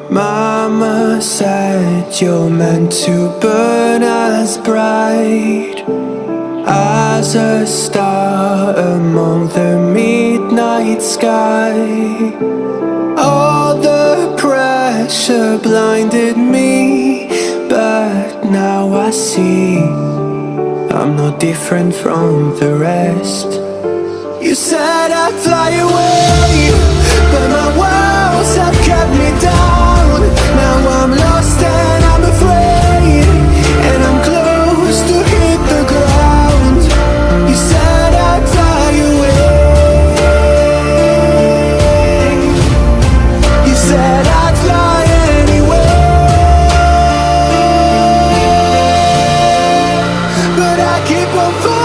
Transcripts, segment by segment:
Mama said you're meant to burn as bright as a star among the midnight sky. All the pressure blinded me, but now I see I'm not different from the rest. You said I'd fly away, but my walls have kept me down. Now I'm lost and I'm afraid, and I'm close to hit the ground. You said I'd fly away. You said I'd fly anyway, but I keep on falling.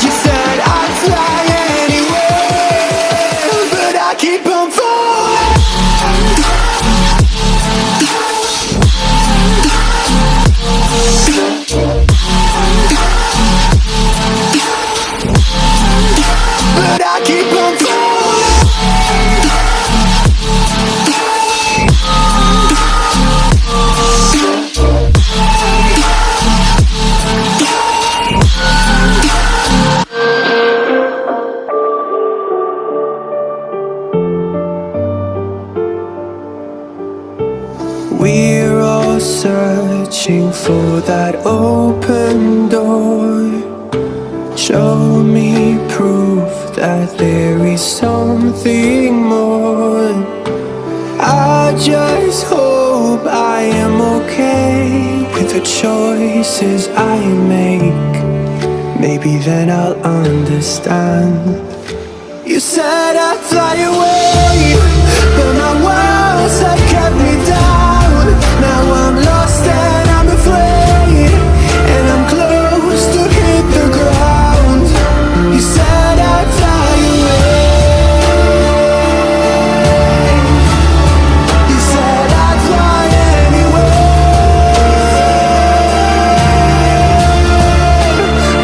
You said I'd fly anyway, but I keep on falling. But I keep on falling. We're all searching for that open door. Show me proof that there is something more. I just hope I am okay with the choices I make. Maybe then I'll understand. You said I'd fly away, but my walls have kept me down. Now I'm lost and I'm afraid, and I'm close to hit the ground. You said I'd fly away. You said I'd fly anyway,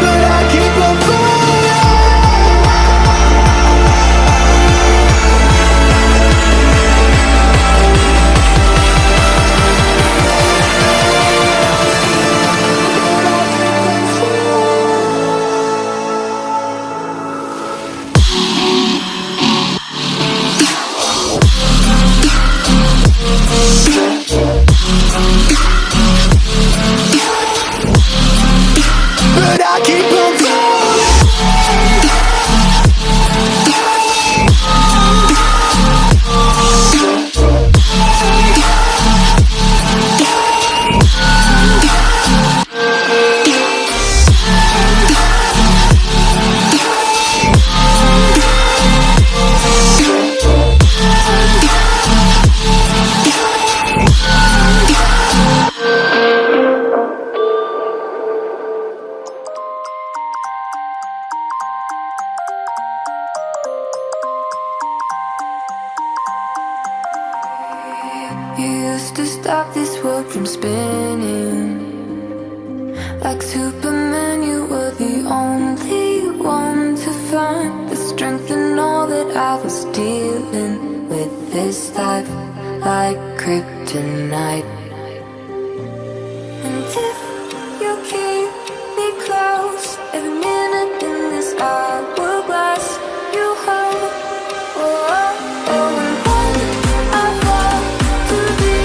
but I keep on falling. But I keep on falling. You used to stop this world from spinning. Like Superman, you were the only one to find the strength in all that I was dealing with. This life like kryptonite. And if you keep me close, every minute in this hourglass you hold. Oh, oh, oh, and when I fall to be,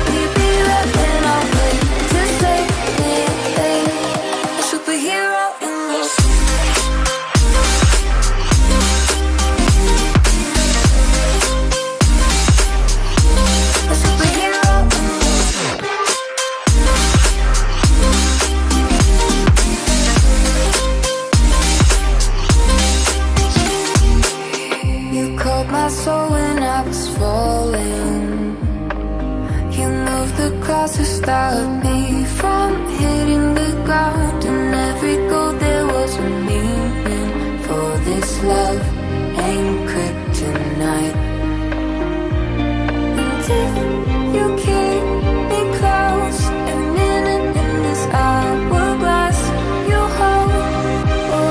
will you be there when I wait to save me? A superhero in this. A superhero in this. You called my soul when I was falling. You moved the clouds to stop me from hitting the ground. And every goal there was a meaning. For this love ain't kryptonite. And if you keep me close, every minute in this hourglass you hold. Oh,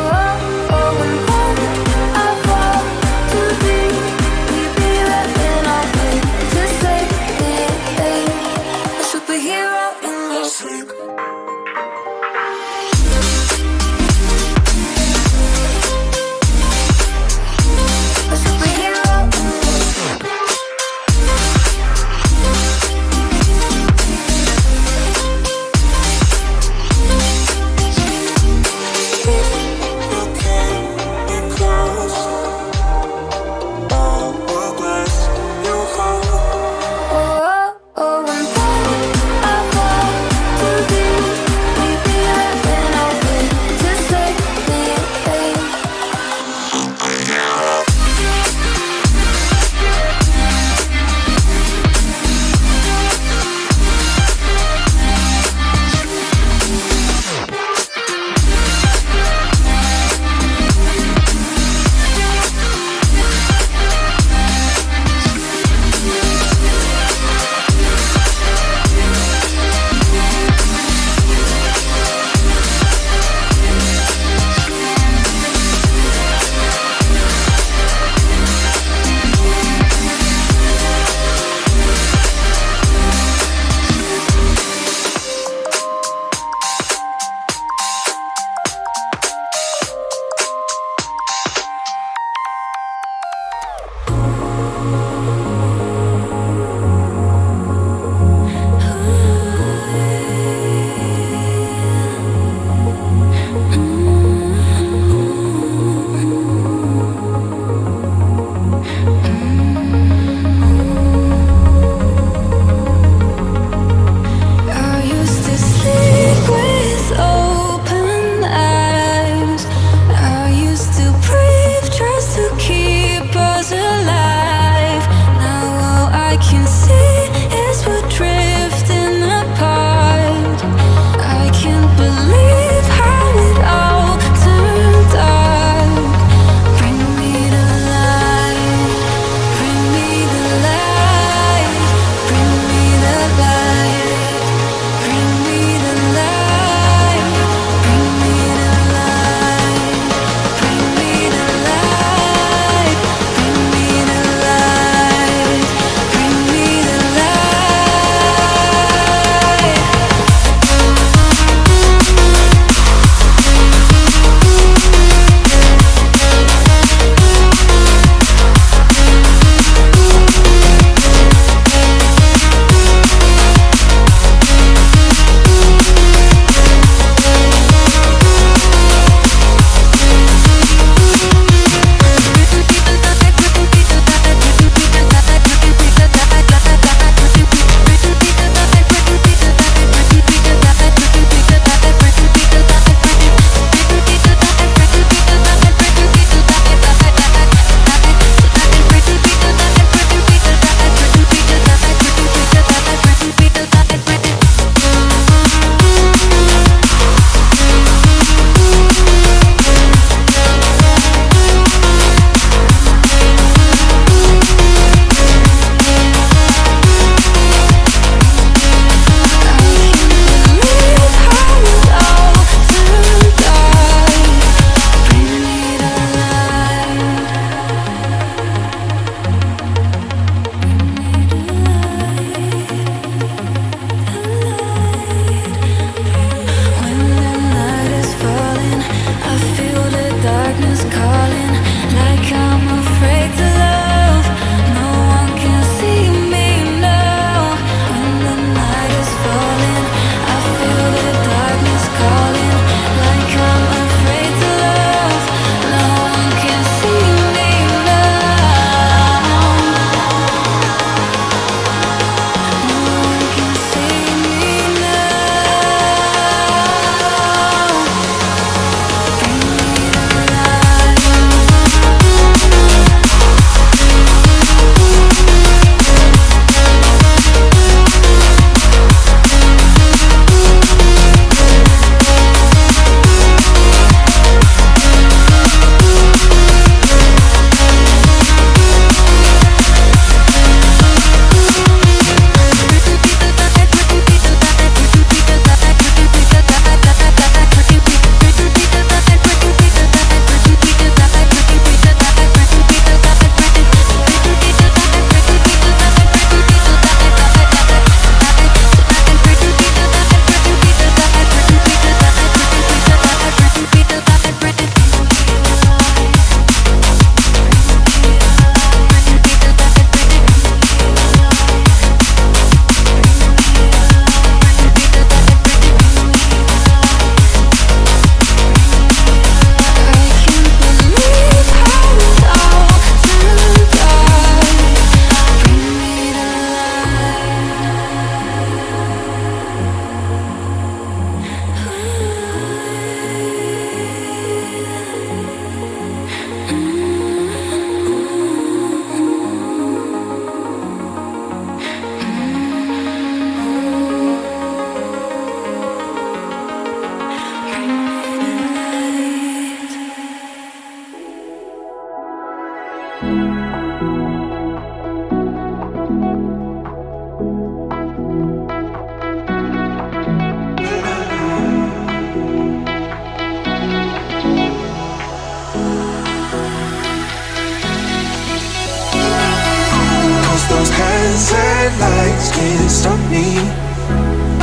lights can't stop me.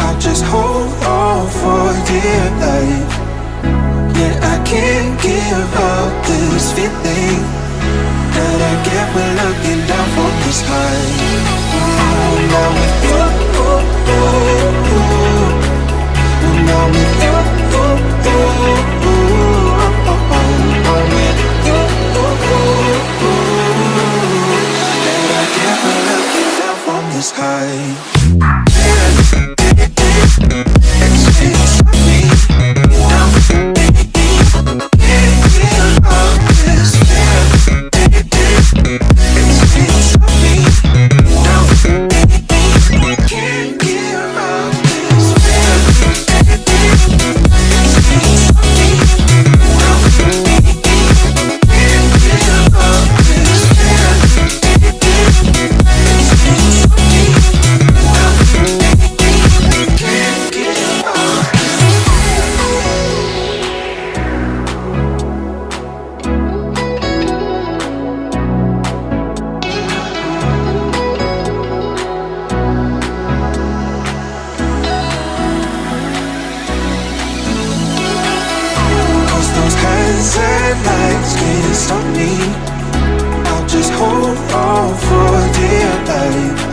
I'll just hold on for dear life. Yeah, I can't give up this feeling that I get when looking down from the sky. Now with you, now with you, that I get when looking down from the sky. Lights can't stop me. I'll just hold on for dear life.